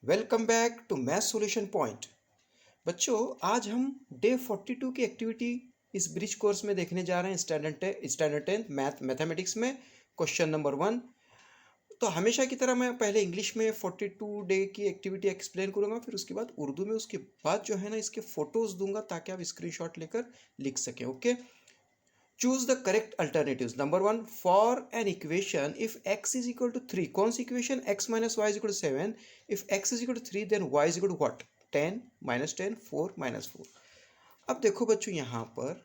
Welcome back to math solution point. बच्चों, आज हम डे 42 की एक्टिविटी इस ब्रिज कोर्स में देखने जा रहे हैं। स्टैंडर्ड 10 मैथमेटिक्स में क्वेश्चन नंबर 1। तो हमेशा की तरह मैं पहले इंग्लिश में 42 डे की एक्टिविटी एक्सप्लेन करूंगा, फिर उसके बाद उर्दू में, उसके बाद जो है ना इसके फोटोज दूंगा ताकि आप स्क्रीनशॉट लेकर लिख सकें। Okay, choose the correct alternatives. Number 1, for an equation if x is equal to 3, कौन सी equation? x minus y is equal to 7, if x is equal to 3 then y is equal to what? 10 minus 10 4 minus 4। अब देखो बच्चों, यहां पर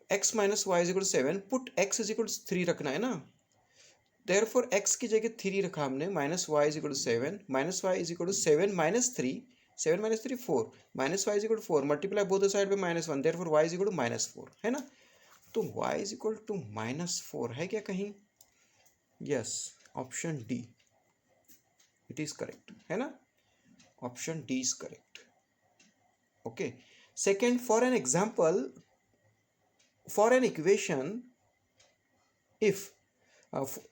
x minus y is equal to 7, put x is equal to 3 रखना है ना। Therefore x की जगह 3 रखा हमने, minus y is equal to 7, minus y is equal to 7 minus 3, 7 minus 3 4, minus y is equal to 4, multiply both side पे -1, therefore y is equal to -4, है ना। तो y इज इक्वल टू -4 है क्या कहीं? Yes, option D it is correct, है ना। Option D is correct. Okay, second, for an example, for an equation if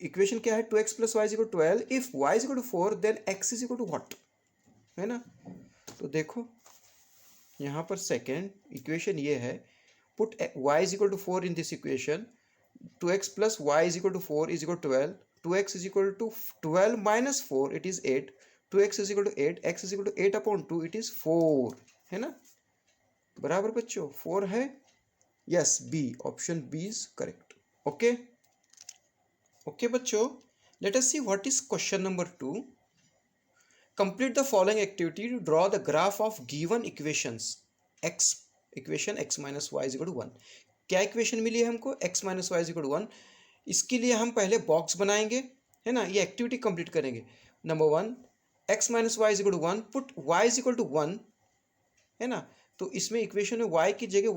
equation क्या है? 2x plus y is equal to 12, if y is equal to 4 then x is equal to what, है ना। तो देखो यहां पर second equation ये है, put y is equal to 4 in this equation, 2x plus y is equal to 4 is equal to 12, 2x is equal to 12 minus 4 it is 8, 2x is equal to 8, x is equal to 8 upon 2 it is 4, है ना। बराबर बच्चों, 4 है। Yes, B, option B is correct. Okay okay बच्चों, let us see what is question number 2। Complete the following activity to draw the graph of given equations. x equation x minus y is equal to 1। क्या equation मिली है हमको? x minus y is equal to 1। इसके लिए हम पहले box बनाएंगे, है ना। ये एक्टिविटी कंप्लीट करेंगे। Number 1, x minus y is equal to 1, put y is equal to 1, है ना। तो इसमें इक्वेशन में y की जगह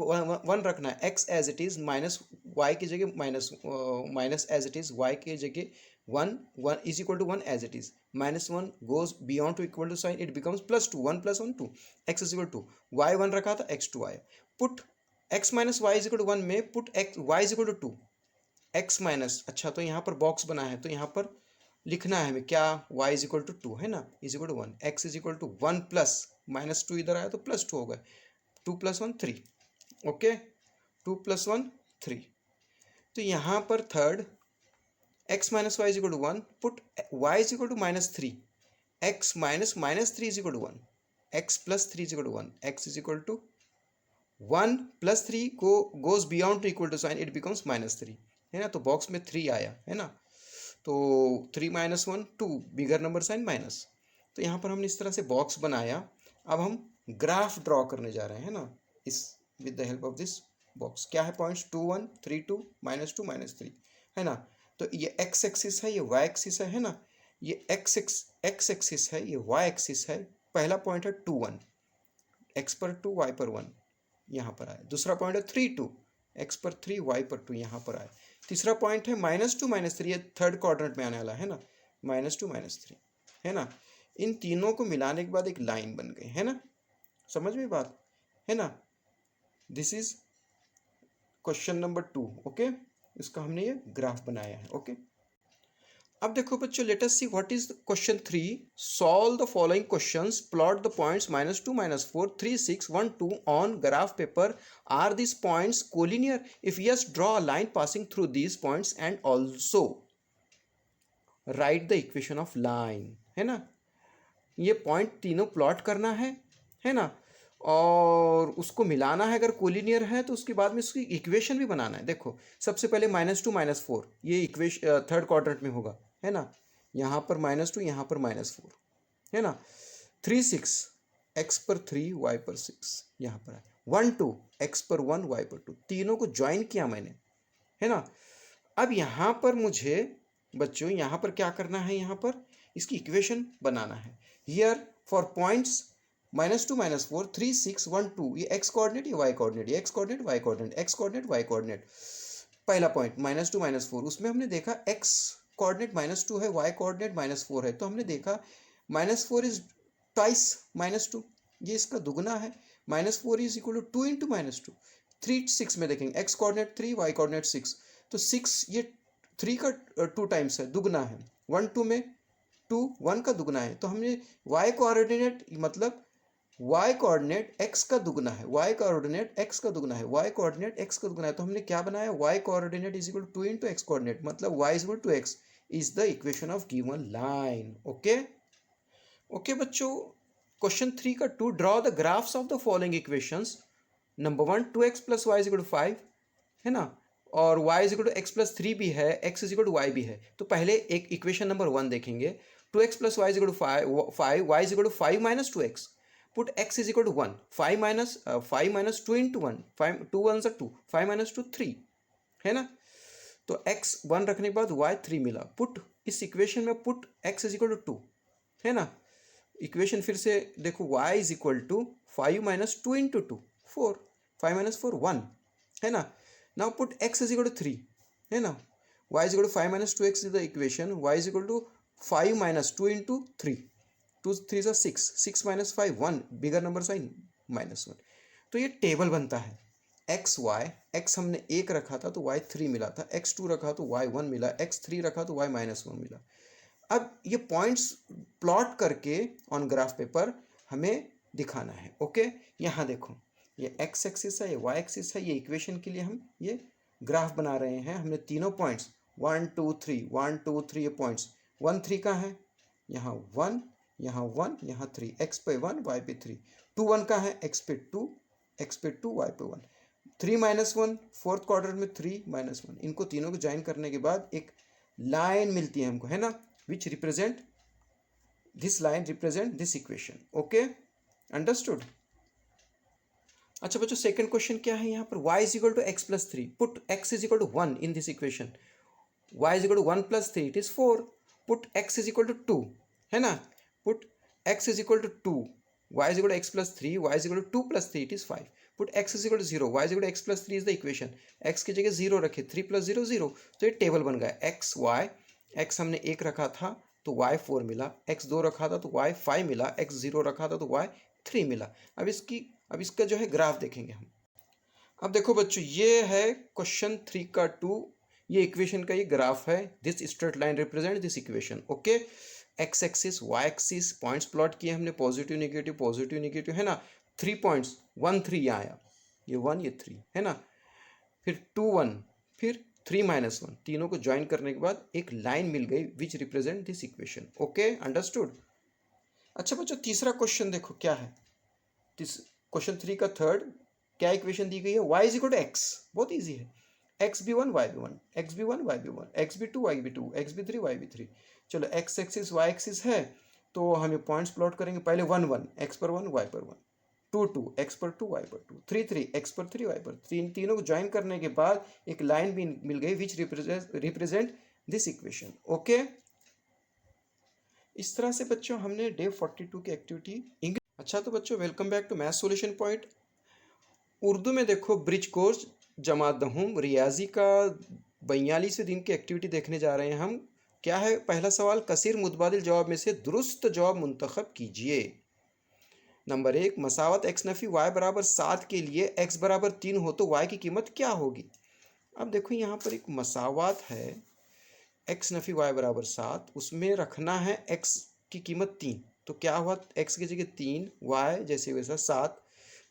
1 रखना है, x as it is, minus y की जगह minus as it is, y की जगह 1 is equal to 1 as it is, -1 goes beyond to equal to sign, it becomes +2, 1 + 1 2, x is equal to y 1 रखा था, x 2 आया। Put x minus y is equal to 1 में put x y is equal to 2, x minus, अच्छा तो यहाँ पर box बना है तो यहाँ पर लिखना है हमें क्या? y इज इक्वल टू 2, है ना, is equal to 1, x is equal to 1 plus -2 इधर आया तो +2 हो गया, 2 + 1 3। ओके, 2 + 1 3। तो यहाँ पर third, x minus y is equal to 1, put y is equal to -3, x minus -3 is equal to 1, x plus 3 is equal to 1, x is equal to 1 + 3 goes beyond to equal to sign, it becomes -3, है ना। तो box में 3 आया, है ना। तो 3 - 1 2, bigger number sign minus. तो यहाँ पर हमने इस तरह से बॉक्स बनाया। अब हम ग्राफ ड्रॉ करने जा रहे हैं, है ना, इस with the help of this box. क्या है पॉइंट्स? 2 1 3 2 -2 -3, है ना। तो ये x एक्सिस है, ये y एक्सिस है ना। ये x एक्सिस है, ये y एक्सिस है। पहला पॉइंट है 2 1, x पर 2 y पर 1 यहाँ पर आया। दूसरा पॉइंट है 3 2, x पर 3 y पर 2 यहाँ पर आया। तीसरा पॉइंट है -2 -3, ये थर्ड क्वाड्रेंट में आने वाला है ना, -2 -3, है ना। इन तीनों को मिलाने के बाद एक लाइन बन गई, है ना। समझ में बात, है ना। This is question number 2। Okay, इसका हमने ये ग्राफ बनाया है। ओके, अब देखो बच्चों, let us see what is question 3। Solve the following questions, plot the points -2 -4 3 6 1 2 on graph paper. Are this points collinear? If yes, draw a line passing through these points and also write the equation of line, है ना। ये point तीनों plot करना है ना, और उसको मिलाना है। अगर कोलिनियर है तो उसके बाद में उसकी इक्वेशन भी बनाना है। देखो, सबसे पहले -2 -4, ये इक्वेशन थर्ड क्वाड्रेंट में होगा, है ना। यहाँ पर -2, यहाँ पर -4, है ना। 3 6, x पर 3 y पर 6 यहाँ पर है। 1 2, x पर 1 y पर 2, तीनों को ज्वाइन किया मैंने, है ना। अब यहाँ पर मुझे बच्चों यहाँ पर क्या करना है? यहाँ पर इसकी इक्वेशन बनाना है। हियर फॉर पॉइंट्स -2 -4 3 6 1 2, ये x कोऑर्डिनेट, ये y कोऑर्डिनेट, ये x coordinate y coordinate, x coordinate y coordinate. पहला पॉइंट -2 -4, उसमें हमने देखा x कोऑर्डिनेट -2 है, y कोऑर्डिनेट -4 है। तो हमने देखा -4 इज ट्वाइस -2, ये इसका दुगना है। -4 इज इक्वल टू 2 इंटू -2। 3 6 में देखेंगे, x कोऑर्डिनेट 3 y कोऑर्डिनेट 6, तो 6 ये 3 का 2 टाइम्स है, दुगना है। 1 2 में 2 1 का दुगना है, तो हमने y कोऑर्डिनेट मतलब y कोऑर्डिनेट x का दुगना है, y कोऑर्डिनेट x का दुगना है, y कोऑर्डिनेट x का दुगना है, तो हमने क्या बनाया, y coordinate is equal to 2 into x coordinate, मतलब y is equal to x is the equation of given line. Okay okay बच्चों, क्वेश्चन 3 का 2, draw the graphs of the following equations. Number 1 2x plus y is equal to 5 है ना, और y is equal to x plus 3 भी है, x is equal to y भी है। तो पहले एक इक्वेशन नंबर 1 देखेंगे, 2x plus y is equal to 5 y is equal to 5 minus 2x, put x is equal to 1, 5 minus 2 into 1, 5 2 1 2, 5 minus 2 3 है ना। तो x 1 रखने के बाद y 3 मिला, पुट इस इक्वेशन में put x is equal to 2 है ना। इक्वेशन फिर से देखो, y is equal to 5 minus 2 into 2 4, 5 minus 4 1 है ना। Now put x is equal to 3 है ना, y is equal to 5 minus 2x is the equation, y is equal to 5 minus 2 into 3, 2 3 सा 6, 6 माइनस 5 1, बिगर नंबर साइन -1। तो ये table बनता है, x Y, x हमने 1 रखा था तो y 3 मिला था, x 2 रखा तो y 1 मिला, x 3 रखा तो y -1 मिला। अब ये पॉइंट्स प्लॉट करके ऑन ग्राफ पेपर हमें दिखाना है। ओके, यहाँ देखो, ये x एक्सिस है, ये y एक्सिस है, ये इक्वेशन के लिए हम ये ग्राफ बना रहे हैं। हमने तीनों पॉइंट्स 1 2 3 1 2 3 ये पॉइंट्स 1 3 का है, यहाँ 1 यहाँ 1 यहाँ 3, x पे 1 y पे 3, 2 1 का है, x पे 2 y पे 1, 3 -1 फोर्थ क्वार्टर में 3 -1, इनको तीनों को ज्वाइन करने के बाद एक लाइन मिलती है हमको है ना, which represent this line represent this equation। okay, understood। अच्छा बच्चों, सेकंड क्वेश्चन क्या है यहाँ पर, y is equal to x plus 3, put x is equal to 1 in this equation, y is equal to 1 plus 3 it is 4, put x is equal to 2 है ना, put x is equal to 2, y is equal to x plus 3, y is equal to 2 plus 3 it is 5, put x is equal to 0, y is equal to x plus 3 is the equation, x की जगह 0 रखे, 3 plus 0 0, तो ये table बन गया, x y, x हमने 1 रखा था तो y 4 मिला, x 2 रखा था तो y 5 मिला, x 0 रखा था तो y 3 मिला। अब इसका जो है ग्राफ देखेंगे हम। अब देखो बच्चों, ये है क्वेश्चन 3 का 2, ये इक्वेशन का ये ग्राफ है, this straight line represent this equation. Okay, x axis y axis points plot किए हमने, पॉजिटिव नेगेटिव है ना, 3 पॉइंट्स 1 3 यहाँ आया, ये 1 ये 3 है ना, फिर 2 1 फिर 3 -1, तीनों को ज्वाइन करने के बाद एक लाइन मिल गई which represent this equation. Okay, understood. अच्छा बच्चों, तीसरा क्वेश्चन देखो क्या है, क्वेश्चन 3 का थर्ड, क्या इक्वेशन दी गई है, y is equal to x, बहुत इजी है, x भी 1 y भी 1, x भी 1 y भी 1, x भी 2 y भी 2, x भी 3 y भी 3। चलो x एक्सिस y एक्सिस है तो हमें पॉइंट्स प्लॉट करेंगे, पहले 1 1 x पर 1 y पर 1, 2 2 x पर 2 y पर 2, 3 3 x पर 3 y पर 3, तीनों को ज्वाइन करने के बाद एक लाइन भी मिल गई which represent this equation. Okay, इस तरह से बच्चों हमने डे 42 की एक्टिविटी इंग्लिश। अच्छा तो बच्चों, welcome back to math solution point. Urdu में देखो, ब्रिज कोर्स जमात दहूम रियाजी का 42वें दिन की एक्टिविटी देखने जा रहे हैं हम। क्या है पहला सवाल, कसीर मुतबादिल जवाब में से दुरुस्त जवाब मुंतखब कीजिए। नंबर 1, मसावत x नफ़ी y बराबर 7 के लिए x बराबर 3 हो तो y की कीमत क्या होगी। अब देखो यहाँ पर एक मसावत है, x नफ़ी y बराबर 7, उसमें रखना है x की कीमत 3, तो क्या हुआ, x की जगह 3, y जैसे वैसा 7,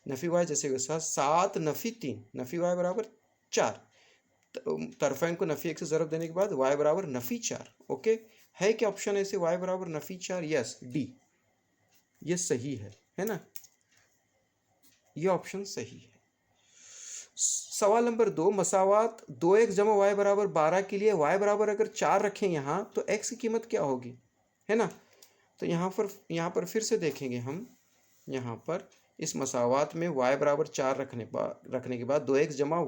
नफ़ी y जैसे वैसा 7 नफ़ी 3, नफ़ी y बराबर 4, तरफ़ैन को नफ़ी 1 से ज़रब देने के बाद y बराबर नफ़ी 4। ओके, है क्या ऑप्शन ऐसे, y बराबर नफ़ी 4, यस डी, ये सही है ना, ये ऑप्शन सही है। सवाल नंबर 2, मसावात 2x जमा y बराबर 12 के लिए y बराबर अगर 4 रखें यहाँ तो x की कीमत क्या होगी, है ना। तो यहाँ पर फिर से देखेंगे हम, यहाँ पर इस मसावात में y बराबर 4 रखने के बाद 2x जमा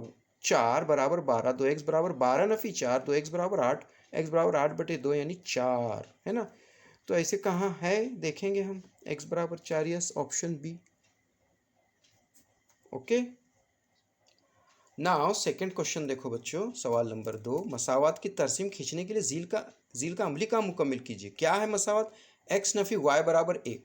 4 बराबर 12, 2x बराबर 12 नफ़ी 4, 2x बराबर 8, x बराबर 8/2 यानी 4, है ना। तो ऐसे कहाँ है देखेंगे हम, x बराबर 4, yes option B. Okay, now second question देखो बच्चों, सवाल नंबर 2, मसावत की तरसीम खींचने के लिए झील का अमली काम मुकम्मल कीजिए। क्या है मसावत, x नफ़ी y बराबर 1,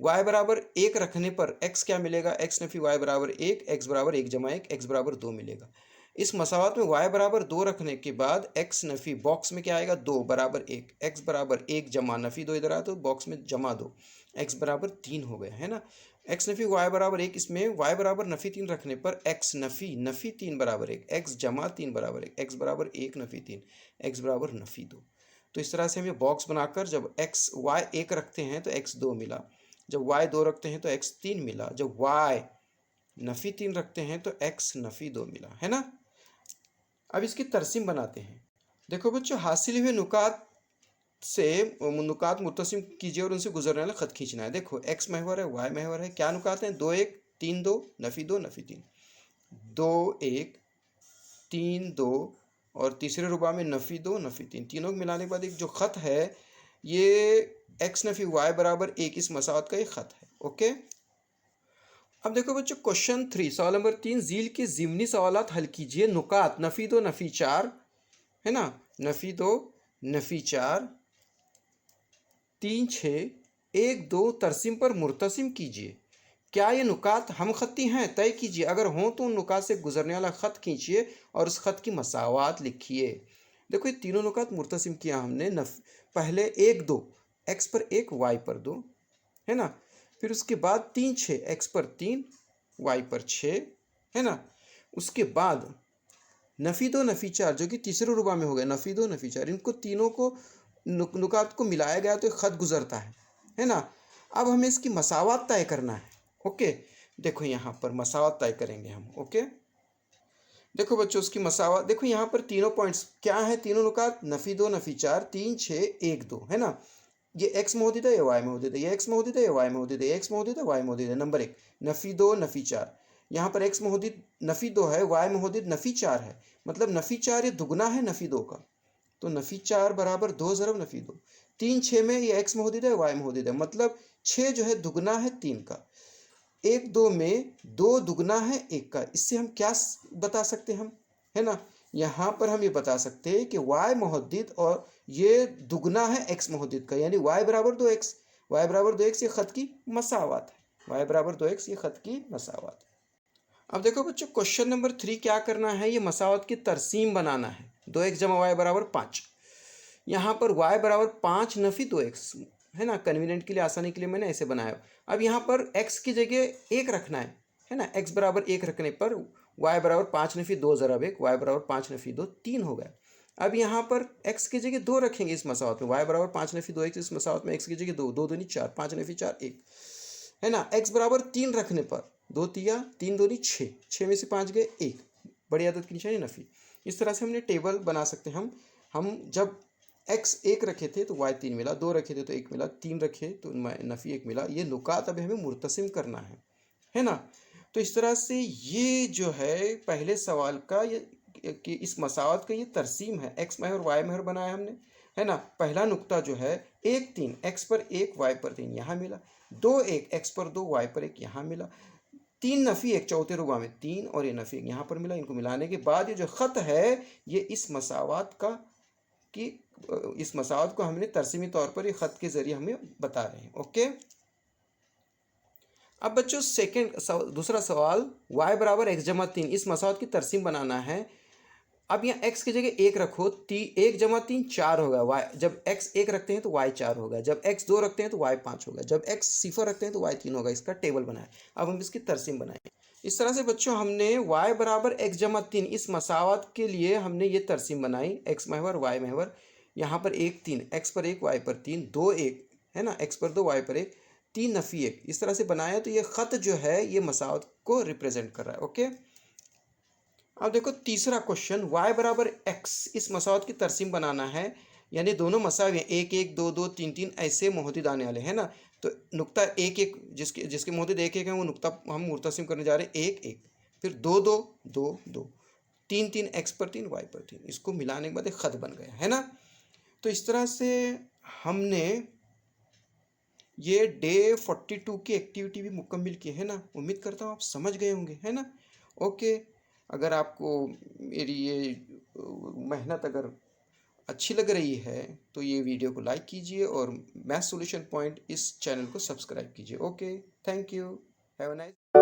y बराबर 1 रखने पर x क्या मिलेगा, x नफ़ी y बराबर 1, x बराबर 1 जमा 1, x बराबर 2 मिलेगा। इस मसावत में y बराबर 2 रखने के बाद x नफ़ी बॉक्स में क्या आएगा 2 बराबर 1, x बराबर 1 जमा नफ़ी 2 इधर आया तो बॉक्स में जमा 2, x बराबर 3 हो गया है ना। x नफ़ी y बराबर 1, इसमें y बराबर नफ़ी 3 रखने पर x नफ़ी 3 बराबर 1, x जमा 3 बराबर 1, x बराबर 1 नफ़ी 3, x बराबर नफ़ी 2। तो इस तरह से हम ये बॉक्स बनाकर जब y 1 रखते हैं तो x 2 मिला, जब y 2 रखते हैं तो x 3 मिला, जब y नफ़ी 3 रखते हैं तो x नफ़ी 2 मिला, है ना। अब इसकी तरसीम बनाते हैं। देखो बच्चों, हासिल हुए नुकात से नुकात मुत्तसिम कीजिए और उनसे गुजरने वाला ख़त खींचना है। देखो x महवर है, y महवर है, क्या नुकात हैं 2 1 3 2 नफ़ी 2 नफ़ी 3, 2 1 3 2 और तीसरे रुबा में नफ़ी 2 नफ़ी 3, तीनों को मिलाने के बाद एक जो ख़त है ये x नफ़ी y बराबर 1 इस मसावत का ये ख़त है। ओके, अब देखो बच्चों क्वेश्चन 3 सवाल नंबर 3 झील के ज़िमनी सवालात हल कीजिए। नुकात नफ़ी 2 नफ़ी 4 है ना, नफ़ी 2 नफ़ी 4 3 6 1 2 तरसीम पर मुर्तसिम कीजिए। क्या ये नुकात हम खत्ती हैं, तय कीजिए। अगर हों तो उन नुकात से गुजरने वाला ख़त खींचिए और उस ख़त की मसावात लिखिए। देखो ये तीनों नुकात मुर्तसिम किया हमने। पहले 1 2 x पर 1 y पर 2 है ना, फिर उसके बाद 3 6 x पर 3 y पर 6 है ना, उसके बाद नफ़ी 2 नफ़ी 4 जो कि तीसरे रुबा में हो गया, नफ़ी 2 नफ़ी 4, इनको तीनों को नुकात को मिलाया गया तो ख़त गुजरता है ना। अब हमें इसकी मसावत तय करना है। ओके, देखो यहाँ पर मसावत तय करेंगे हम। ओके, देखो बच्चों उसकी मसावत देखो, यहाँ पर तीनों पॉइंट्स क्या है, तीनों नुकात नफ़ी 2 नफ़ी 4 3 6 1 2 है ना। ये x मौजूद है, ये y मौजूद है, ये x मौजूद है, ये y मौजूद है, ये x मौजूद है, y मौजूद है। नंबर 1 नफ़ी 2 नफ़ी 4, यहाँ पर x मौजूद नफ़ी 2 है, y मौजूद नफ़ी 4 है, मतलब नफ़ी 4 ये दुगना है नफ़ी 2 का, तो नफ़ी 4 बराबर 2 ज़रब नफ़ी 2। 3 6 में ये x मौजूद है, y मौजूद है, मतलब 6 जो है दुगना है 3 का, 1 2 में 2 दुगना है 1 का। इससे हम क्या बता सकते हैं हम, है ना, यहाँ पर हम ये बता सकते हैं कि y मौजूद और ये दुगना है x मौजूद का, यानी y बराबर 2x, y बराबर 2x ये ख़त की मसावत है, y बराबर 2x ये ख़त की मसावत है। अब देखो बच्चों क्वेश्चन नंबर 3 क्या करना है, ये मसावत की तरसीम बनाना है। 2x जमा y बराबर 5, यहाँ पर y बराबर 5 नफ़ी 2x है ना, कन्वीनियंट के लिए, आसानी के लिए मैंने ऐसे बनाया। अब यहाँ पर x की जगह 1 रखना है ना, x बराबर 1 रखने पर y बराबर 5 नफ़ी 2 ज़रब 1, y बराबर 5 नफ़ी 2 3 हो गया। अब यहाँ पर x की जगह 2 रखेंगे इस मसावत में, y बराबर 5 नफ़ी 2 x, इस मसावत में x की जगह 2 2 दूनी 4 5 नफ़ी 4 1 है ना। x बराबर 3 रखने पर 2 तिया 3 दूनी 6, 6 में से 5 गए 1, बड़ी आदत की निशानी नफ़ी। इस तरह से हमने टेबल बना सकते हैं हम जब x 1 रखे थे तो y 3 मिला, 2 रखे थे तो 1 मिला, 3 रखे तो नफ़ी 1 मिला। ये नुकात अब हमें मुर्तसिम करना है ना। तो इस तरह से ये जो है पहले सवाल का ये कि इस मसावत का ये तरसीम है, x महर y महर बनाया हमने, है ना। पहला नुक्ता जो है 1 3 x पर 1 y पर 3 यहाँ मिला, 2 1 x पर 2 y पर 1 यहाँ मिला, 3 नफ़ी 1 चौथे रुबा में 3 और ये नफ़ी 1 यहाँ पर मिला। इनको मिलाने के बाद ये जो ख़त है ये इस मसावत का कि इस मसावत को हमने तरसीमी तौर पर ये ख़त के ज़रिए हमें बता रहे हैं। ओके, अब बच्चों दूसरा सवाल y बराबर x जमा 3 इस मसावत की तरसीम बनाना है। अब यहाँ x की जगह 1 रखो, 1 जमा 3 4 होगा, y जब x 1 रखते हैं तो y 4 होगा, जब x 2 रखते हैं तो y 5 होगा, जब x 0 रखते हैं तो y 3 होगा। इसका टेबल बनाए, अब हम इसकी तरसीम बनाएं। इस तरह से बच्चों हमने y बराबर x जमा 3 इस मसावत के लिए हमने ये तरसीम बनाई, x महवर y महवर, यहाँ पर 1 3 x पर 1 y पर 3 2 1 है ना, x पर 2 y पर 1 3 नफ़ी 1, इस तरह से बनाया। तो ये ख़त जो है ये मसावत को रिप्रेजेंट कर रहा है। ओके, अब देखो तीसरा क्वेश्चन y बराबर x इस मसावत की तरसीम बनाना है, यानी दोनों मसावे 1 1 2 2 3 3 ऐसे मोहतद आने वाले हैं ना। तो नुक्ता 1 1 जिसके मोहतद 1 1 है वो नुक्ता हम मुर्तसिम करने जा रहे हैं 1 1, फिर 2 2 2 2 3 3 x पर 3 y पर 3, इसको मिलाने के बाद एक ख़त बन गया है ना। तो इस तरह से हमने ये डे 42 की एक्टिविटी भी मुकम्मल की है ना। उम्मीद करता हूँ आप समझ गए होंगे, है ना। ओके, अगर आपको मेरी ये मेहनत अगर अच्छी लग रही है तो ये वीडियो को लाइक कीजिए और मैथ सॉल्यूशन पॉइंट इस चैनल को सब्सक्राइब कीजिए। Okay, thank you, have a nice